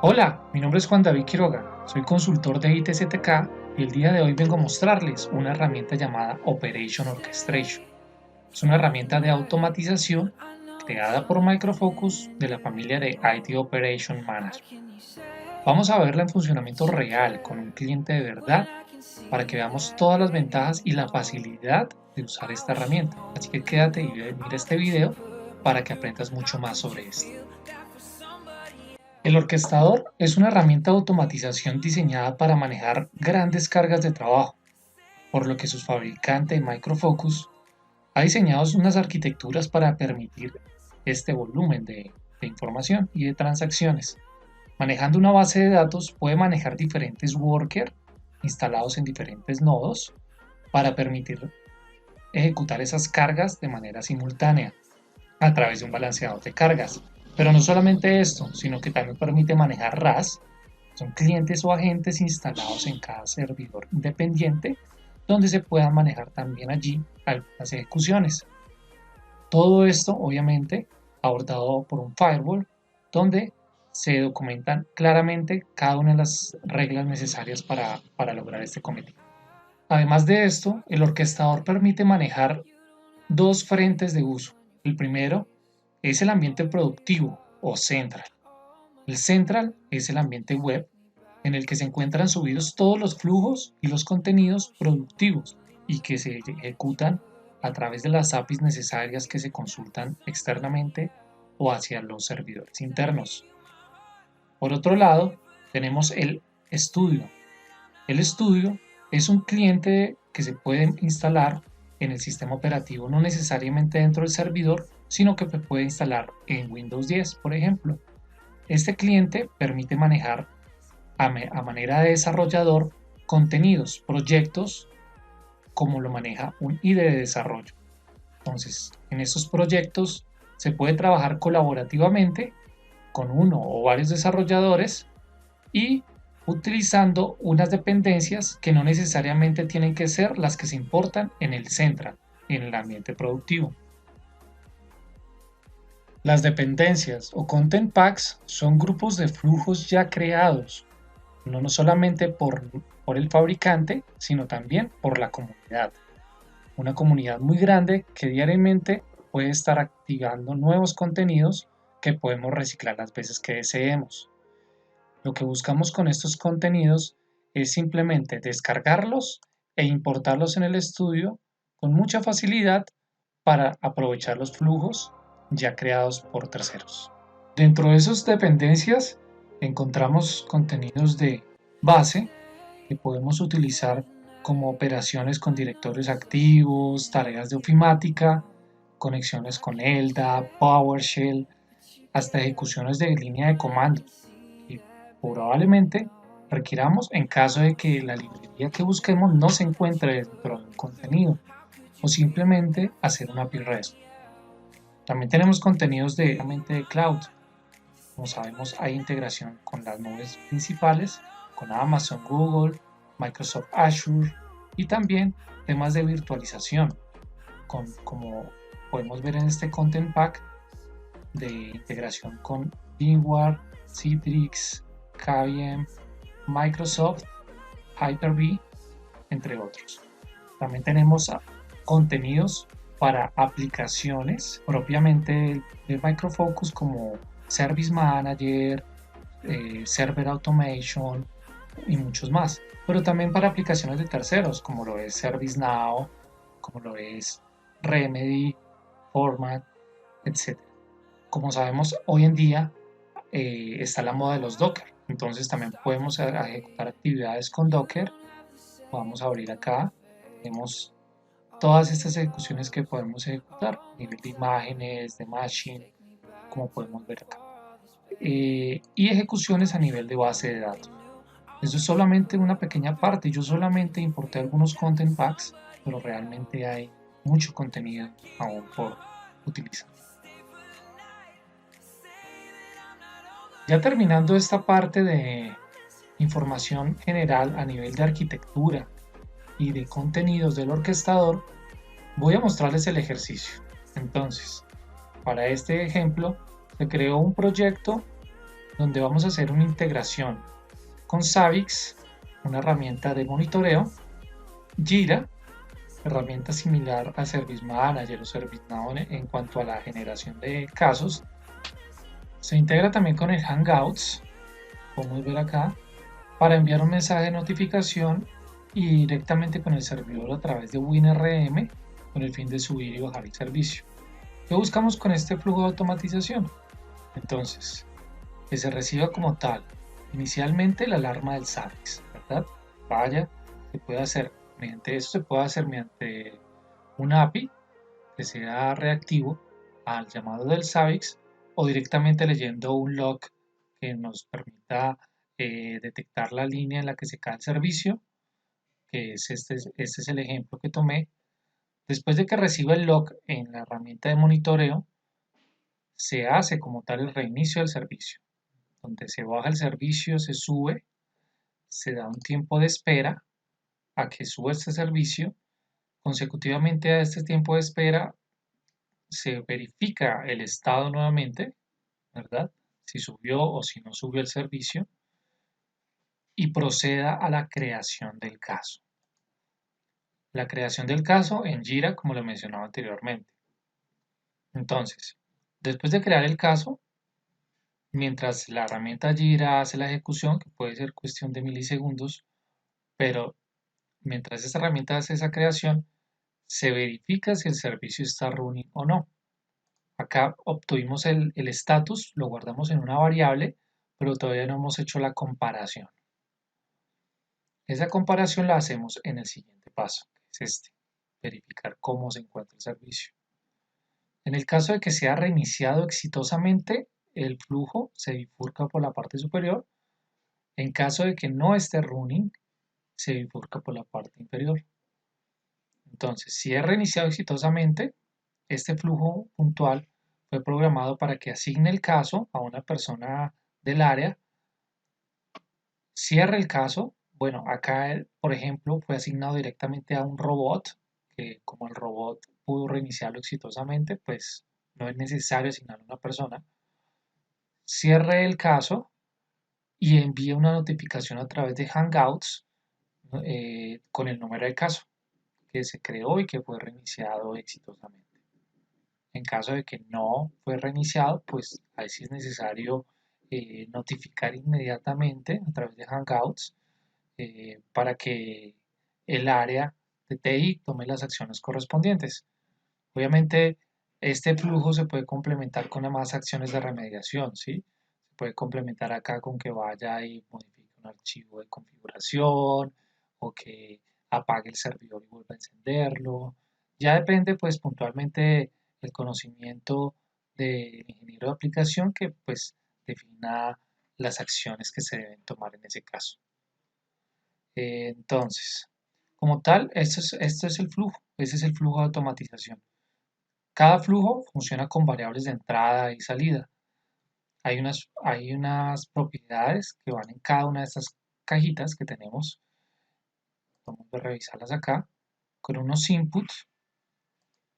Hola, mi nombre es Juan David Quiroga, soy consultor de ITZK y el día de hoy vengo a mostrarles una herramienta llamada Operation Orchestration. Es una herramienta de automatización creada por Micro Focus de la familia de IT Operation Manager. Vamos a verla en funcionamiento real con un cliente de verdad para que veamos todas las ventajas y la facilidad de usar esta herramienta. Así que quédate y mira este video para que aprendas mucho más sobre esto. El orquestador es una herramienta de automatización diseñada para manejar grandes cargas de trabajo, por lo que su fabricante Micro Focus ha diseñado unas arquitecturas para permitir este volumen de información y de transacciones. Manejando una base de datos puede manejar diferentes workers instalados en diferentes nodos para permitir ejecutar esas cargas de manera simultánea a través de un balanceador de cargas. Pero no solamente esto, sino que también permite manejar RAS, son clientes o agentes instalados en cada servidor independiente, donde se puedan manejar también allí algunas ejecuciones. Todo esto, obviamente, abordado por un firewall, donde se documentan claramente cada una de las reglas necesarias para lograr este cometido. Además de esto, el orquestador permite manejar dos frentes de uso. El primero es el ambiente productivo o central. El central es el ambiente web en el que se encuentran subidos todos los flujos y los contenidos productivos y que se ejecutan a través de las APIs necesarias que se consultan externamente o hacia los servidores internos. Por otro lado, tenemos el estudio. El estudio es un cliente que se puede instalar en el sistema operativo, no necesariamente dentro del servidor, sino que se puede instalar en Windows 10, por ejemplo. Este cliente permite manejar a manera de desarrollador contenidos, proyectos, como lo maneja un IDE de desarrollo. Entonces, en estos proyectos se puede trabajar colaborativamente con uno o varios desarrolladores y utilizando unas dependencias que no necesariamente tienen que ser las que se importan en el central, en el ambiente productivo. Las dependencias o content packs son grupos de flujos ya creados, no solamente por el fabricante, sino también por la comunidad. Una comunidad muy grande que diariamente puede estar activando nuevos contenidos que podemos reciclar las veces que deseemos. Lo que buscamos con estos contenidos es simplemente descargarlos e importarlos en el estudio con mucha facilidad para aprovechar los flujos ya creados por terceros. Dentro de esas dependencias encontramos contenidos de base que podemos utilizar como operaciones con directorios activos, tareas de ofimática, conexiones con LDAP, PowerShell, hasta ejecuciones de línea de comando. Y probablemente requiramos en caso de que la librería que busquemos no se encuentre dentro del contenido o simplemente hacer una API REST. También tenemos contenidos de cloud. Como sabemos, hay integración con las nubes principales, con Amazon, Google, Microsoft Azure y también temas de virtualización, como podemos ver en este Content Pack, de integración con VMware, Citrix, KVM, Microsoft, Hyper-V, entre otros. También tenemos contenidos para aplicaciones propiamente de Micro Focus como Service Manager, Server Automation y muchos más. Pero también para aplicaciones de terceros como lo es ServiceNow, como lo es Remedy, Format, etc. Como sabemos, hoy en día está la moda de los Docker. Entonces también podemos ejecutar actividades con Docker. Vamos a abrir acá. Tenemos todas estas ejecuciones que podemos ejecutar a nivel de imágenes, de machine, como podemos ver acá. Y ejecuciones a nivel de base de datos. Eso es solamente una pequeña parte. Yo solamente importé algunos content packs, pero realmente hay mucho contenido aún por utilizar. Ya terminando esta parte de información general a nivel de arquitectura y de contenidos del orquestador, voy a mostrarles el ejercicio. Entonces, para este ejemplo, se creó un proyecto donde vamos a hacer una integración con Zabbix, una herramienta de monitoreo, Jira, herramienta similar a Service Manager o ServiceNow en cuanto a la generación de casos. Se integra también con el Hangouts, podemos ver acá, para enviar un mensaje de notificación y directamente con el servidor a través de WinRM con el fin de subir y bajar el servicio. ¿Qué buscamos con este flujo de automatización? Entonces, que se reciba como tal inicialmente la alarma del Zabbix, ¿verdad? Vaya, se puede hacer mediante esto, se puede hacer mediante un API que sea reactivo al llamado del Zabbix o directamente leyendo un log que nos permita detectar la línea en la que se cae el servicio, que es este es el ejemplo que tomé. Después de que reciba el log en la herramienta de monitoreo, se hace como tal el reinicio del servicio, donde se baja el servicio, se sube, se da un tiempo de espera a que suba este servicio. Consecutivamente a este tiempo de espera se verifica el estado nuevamente, ¿verdad? Si subió o si no subió el servicio y proceda a la creación del caso. La creación del caso en Jira, como lo mencionaba anteriormente. Entonces, después de crear el caso, mientras la herramienta Jira hace la ejecución, que puede ser cuestión de milisegundos, pero mientras esta herramienta hace esa creación, se verifica si el servicio está running o no. Acá obtuvimos el estatus, lo guardamos en una variable, pero todavía no hemos hecho la comparación. Esa comparación la hacemos en el siguiente paso, que es este, verificar cómo se encuentra el servicio. En el caso de que sea reiniciado exitosamente, el flujo se bifurca por la parte superior. En caso de que no esté running, se bifurca por la parte inferior. Entonces, si es reiniciado exitosamente, este flujo puntual fue programado para que asigne el caso a una persona del área, cierre el caso. Bueno, acá, por ejemplo, fue asignado directamente a un robot, que como el robot pudo reiniciarlo exitosamente, pues no es necesario asignarlo a una persona. Cierre el caso y envíe una notificación a través de Hangouts con el número de caso que se creó y que fue reiniciado exitosamente. En caso de que no fue reiniciado, pues ahí sí es necesario notificar inmediatamente a través de Hangouts para que el área de TI tome las acciones correspondientes. Obviamente, este flujo se puede complementar con más acciones de remediación, ¿sí? Se puede complementar acá con que vaya y modifique un archivo de configuración o que apague el servidor y vuelva a encenderlo. Ya depende, pues, puntualmente el conocimiento del ingeniero de aplicación que, pues, defina las acciones que se deben tomar en ese caso. Entonces, como tal, esto es el flujo, ese es el flujo de automatización. Cada flujo funciona con variables de entrada y salida. Hay unas propiedades que van en cada una de estas cajitas que tenemos. Vamos a revisarlas acá con unos inputs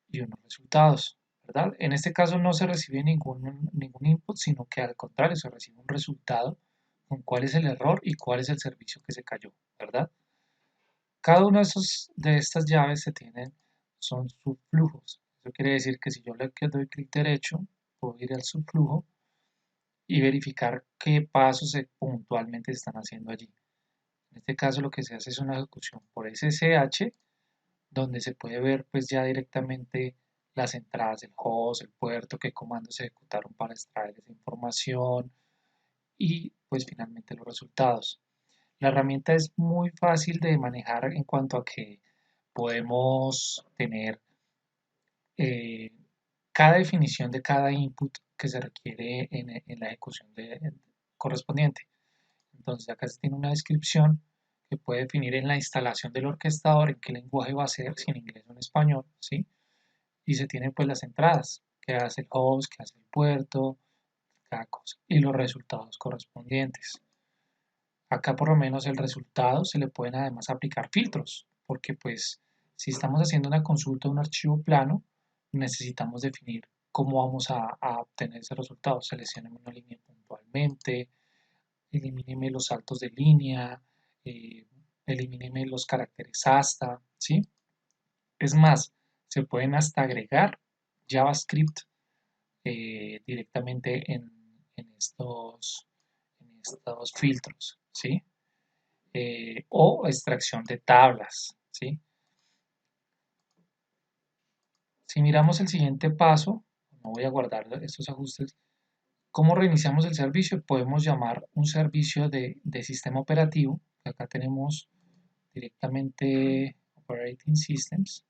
y unos resultados, ¿verdad? En este caso no se recibe ningún input, sino que al contrario se recibe un resultado con cuál es el error y cuál es el servicio que se cayó, ¿verdad? Cada una de estas llaves son subflujos. Eso quiere decir que si yo le doy clic derecho, puedo ir al subflujo y verificar qué pasos puntualmente se están haciendo allí. En este caso lo que se hace es una ejecución por SSH, donde se puede ver pues ya directamente las entradas del host, el puerto, qué comandos se ejecutaron para extraer esa información y pues finalmente los resultados. La herramienta es muy fácil de manejar en cuanto a que podemos tener eh, cada definición de cada input que se requiere en la ejecución correspondiente. Entonces acá se tiene una descripción que puede definir en la instalación del orquestador en qué lenguaje va a ser, si en inglés o en español, ¿sí? Y se tienen pues las entradas, que hace el host, que hace el puerto, cada cosa, y los resultados correspondientes. Acá por lo menos el resultado se le pueden además aplicar filtros, porque pues si estamos haciendo una consulta de un archivo plano, necesitamos definir cómo vamos a obtener ese resultado. Seleccionemos una línea puntualmente, elimíneme los saltos de línea, eh, elimíneme los caracteres hasta, ¿sí? Es más, se pueden hasta agregar JavaScript directamente en estos filtros, ¿sí? O extracción de tablas, ¿sí? Si miramos el siguiente paso, no voy a guardar estos ajustes. ¿Cómo reiniciamos el servicio? Podemos llamar un servicio de sistema operativo. Acá tenemos directamente Operating Systems.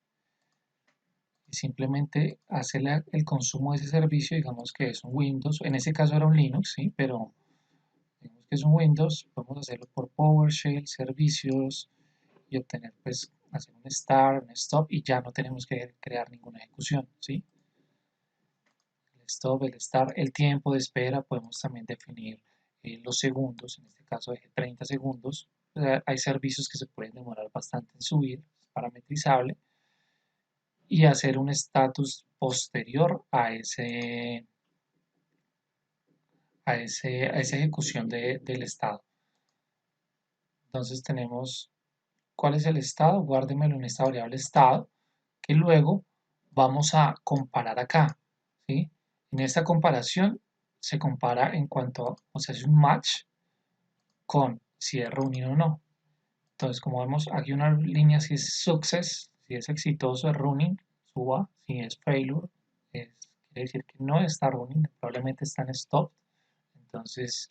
Y simplemente hacerle el consumo de ese servicio, digamos que es un Windows, en ese caso era un Linux, ¿sí? Pero digamos que es un Windows, podemos hacerlo por PowerShell, servicios y obtener, pues, hacer un start, un stop y ya no tenemos que crear ninguna ejecución, ¿sí? El stop, el start, el tiempo de espera, podemos también definir los segundos, en este caso de 30 segundos. O sea, hay servicios que se pueden demorar bastante en subir, es parametrizable, y hacer un estatus posterior a esa ejecución del estado. Entonces tenemos cuál es el estado, guárdemelo en esta variable estado, que luego vamos a comparar acá, ¿sí? En esta comparación se compara en cuanto, o sea, es un match con si es running o no. Entonces, como vemos, aquí una línea si es success, si es exitoso, es running, suba, si es failure, quiere decir que no está running, probablemente está en stop, entonces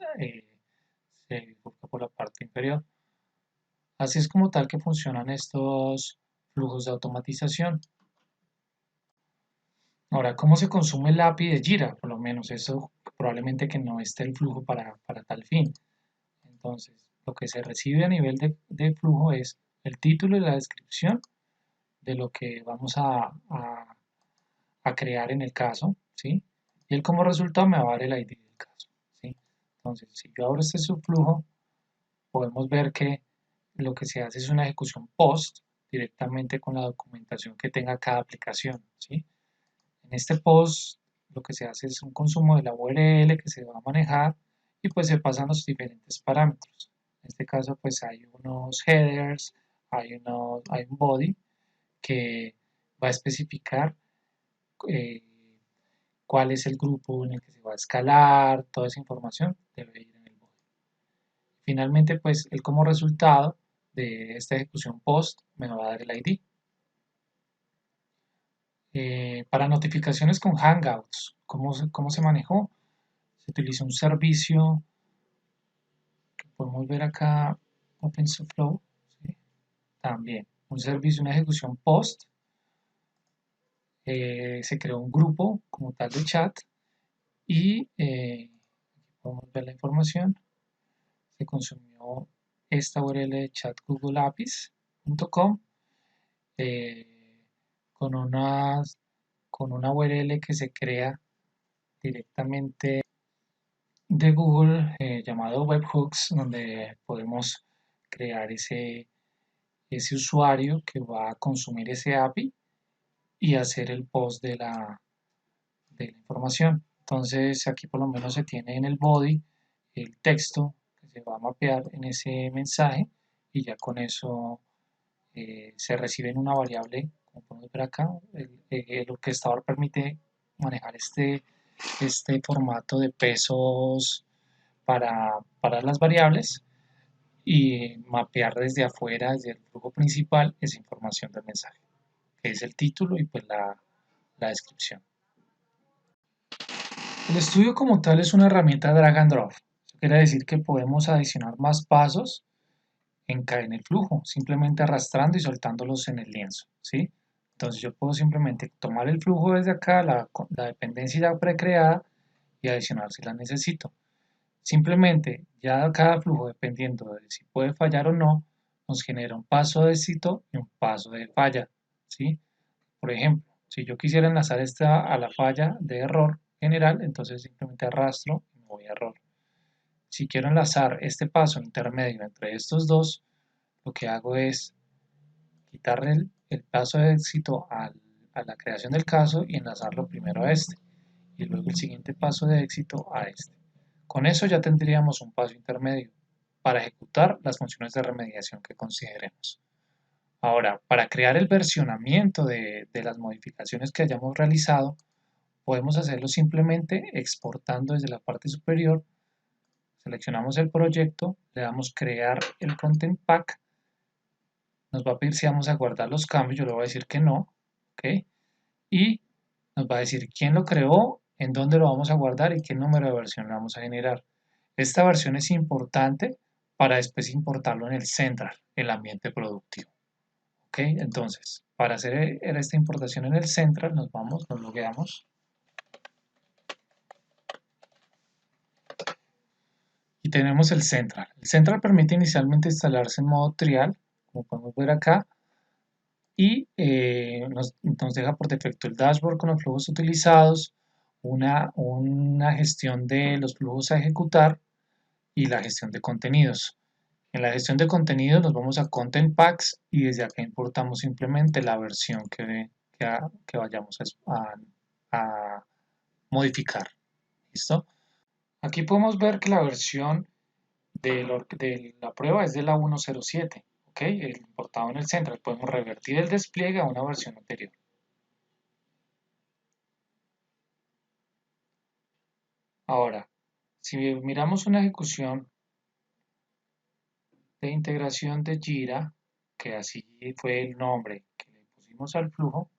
se busca por la parte inferior. Así es como tal que funcionan estos flujos de automatización. Ahora, ¿cómo se consume el API de Jira? Por lo menos eso probablemente que no esté el flujo para tal fin. Entonces, lo que se recibe a nivel de flujo es el título y la descripción de lo que vamos a crear en el caso, ¿sí? Y él como resultado me va a dar el ID del caso, ¿sí? Entonces, si yo abro este subflujo, podemos ver que lo que se hace es una ejecución post directamente con la documentación que tenga cada aplicación, ¿sí? En este post lo que se hace es un consumo de la URL que se va a manejar y pues se pasan los diferentes parámetros. En este caso pues hay unos headers, hay un body que va a especificar eh, cuál es el grupo en el que se va a escalar, toda esa información debe ir en el body. Finalmente pues él como resultado de esta ejecución post me va a dar el ID. Para notificaciones con Hangouts, ¿cómo se manejó? Se utilizó un servicio que podemos ver acá, OpenSoFlow, ¿sí? También un servicio, una ejecución post, se creó un grupo como tal de chat y podemos ver la información, se consumió esta URL de chat googleapis.com eh, con con una URL que se crea directamente de Google llamado webhooks, donde podemos crear ese usuario que va a consumir ese API y hacer el post de la información. Entonces aquí por lo menos se tiene en el body el texto que se va a mapear en ese mensaje y ya con eso se recibe en una variable, como podemos ver acá, el orquestador permite manejar este formato de pesos para las variables y mapear desde afuera, desde el flujo principal, esa información del mensaje, que es el título y pues la descripción. El estudio como tal es una herramienta drag and drop. Eso quiere decir que podemos adicionar más pasos en el flujo, simplemente arrastrando y soltándolos en el lienzo, ¿sí? Entonces yo puedo simplemente tomar el flujo desde acá, la dependencia ya precreada y adicionar si la necesito. Simplemente, ya cada flujo, dependiendo de si puede fallar o no, nos genera un paso de éxito y un paso de falla, ¿sí? Por ejemplo, si yo quisiera enlazar esta a la falla de error general, entonces simplemente arrastro y me voy a error. Si quiero enlazar este paso intermedio entre estos dos, lo que hago es quitarle el paso de éxito a la creación del caso y enlazarlo primero a este, y luego el siguiente paso de éxito a este. Con eso ya tendríamos un paso intermedio para ejecutar las funciones de remediación que consideremos. Ahora, para crear el versionamiento de las modificaciones que hayamos realizado, podemos hacerlo simplemente exportando desde la parte superior. Seleccionamos el proyecto, le damos crear el content pack, nos va a pedir si vamos a guardar los cambios, yo le voy a decir que no, ¿ok? Y nos va a decir quién lo creó, en dónde lo vamos a guardar y qué número de versión le vamos a generar. Esta versión es importante para después importarlo en el Central, el ambiente productivo. ¿Ok? Entonces, para hacer esta importación en el Central, nos logueamos y tenemos el Central. El Central permite inicialmente instalarse en modo trial, como podemos ver acá, y nos deja por defecto el dashboard con los flujos utilizados, una gestión de los flujos a ejecutar y la gestión de contenidos. En la gestión de contenidos nos vamos a Content Packs y desde acá importamos simplemente la versión que vayamos a modificar. ¿Listo? Aquí podemos ver que la versión de la prueba es de la 1.07. ¿Ok? El importado en el Central. Podemos revertir el despliegue a una versión anterior. Ahora, si miramos una ejecución de integración de Jira, que así fue el nombre que le pusimos al flujo,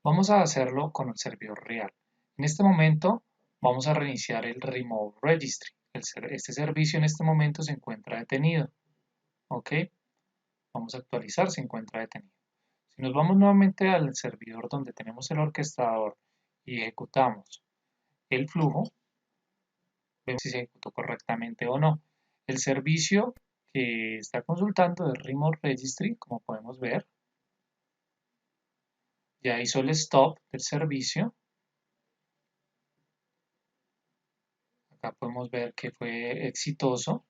vamos a hacerlo con el servidor real. En este momento vamos a reiniciar el Remote Registry. Este servicio en este momento se encuentra detenido. ¿Ok? Vamos a actualizar, se encuentra detenido. Si nos vamos nuevamente al servidor donde tenemos el orquestador y ejecutamos el flujo, vemos si se ejecutó correctamente o no. El servicio que está consultando es Remote Registry, como podemos ver. Ya hizo el stop del servicio. Acá podemos ver que fue exitoso.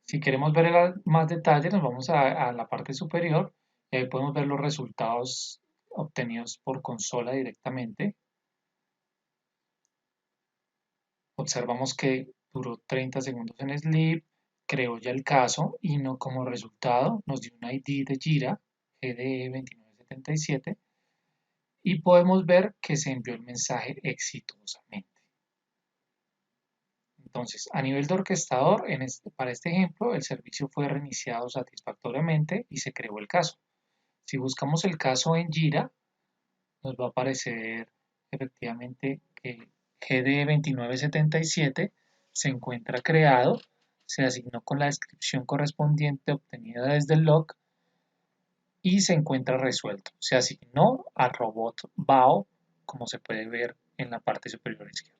Si queremos ver más detalles, nos vamos a la parte superior y ahí podemos ver los resultados obtenidos por consola directamente. Observamos que duró 30 segundos en Sleep, creó ya el caso y no, como resultado nos dio un ID de Jira, GDE 2977, y podemos ver que se envió el mensaje exitosamente. Entonces, a nivel de orquestador, para este ejemplo, el servicio fue reiniciado satisfactoriamente y se creó el caso. Si buscamos el caso en Jira, nos va a aparecer efectivamente que GD 2977 se encuentra creado, se asignó con la descripción correspondiente obtenida desde el log y se encuentra resuelto. Se asignó al robot BAO, como se puede ver en la parte superior izquierda.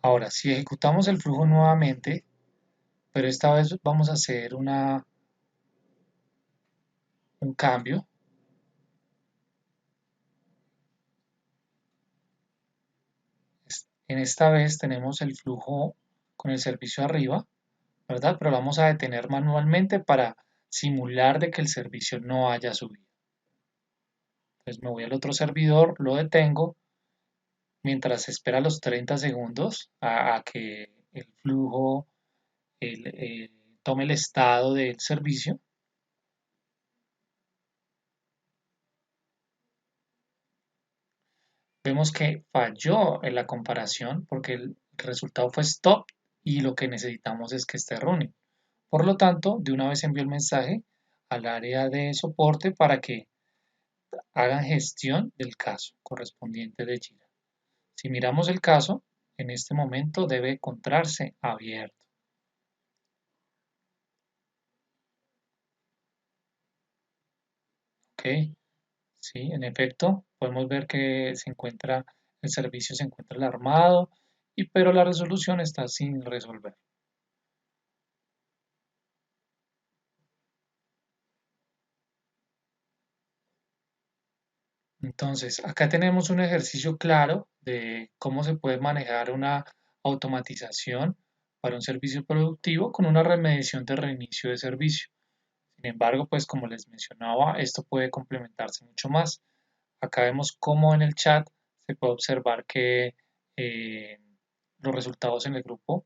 Ahora, si ejecutamos el flujo nuevamente, pero esta vez vamos a hacer un cambio. En esta vez tenemos el flujo con el servicio arriba, ¿verdad? Pero lo vamos a detener manualmente para simular de que el servicio no haya subido. Entonces me voy al otro servidor, lo detengo, mientras espera los 30 segundos a que el flujo tome el estado del servicio. Vemos que falló en la comparación porque el resultado fue stop y lo que necesitamos es que esté running. Por lo tanto, de una vez envío el mensaje al área de soporte para que hagan gestión del caso correspondiente de Jira. Si miramos el caso, en este momento debe encontrarse abierto. ¿Ok? Sí, en efecto, podemos ver que el servicio se encuentra alarmado, pero la resolución está sin resolver. Entonces, acá tenemos un ejercicio claro de cómo se puede manejar una automatización para un servicio productivo con una remediación de reinicio de servicio. Sin embargo, pues como les mencionaba, esto puede complementarse mucho más. Acá vemos cómo en el chat se puede observar que eh, los resultados en el grupo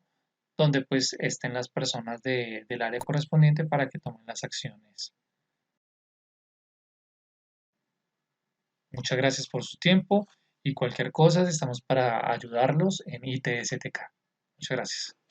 donde pues estén las personas del área correspondiente para que tomen las acciones. Muchas gracias por su tiempo y cualquier cosa estamos para ayudarlos en ITSTK. Muchas gracias.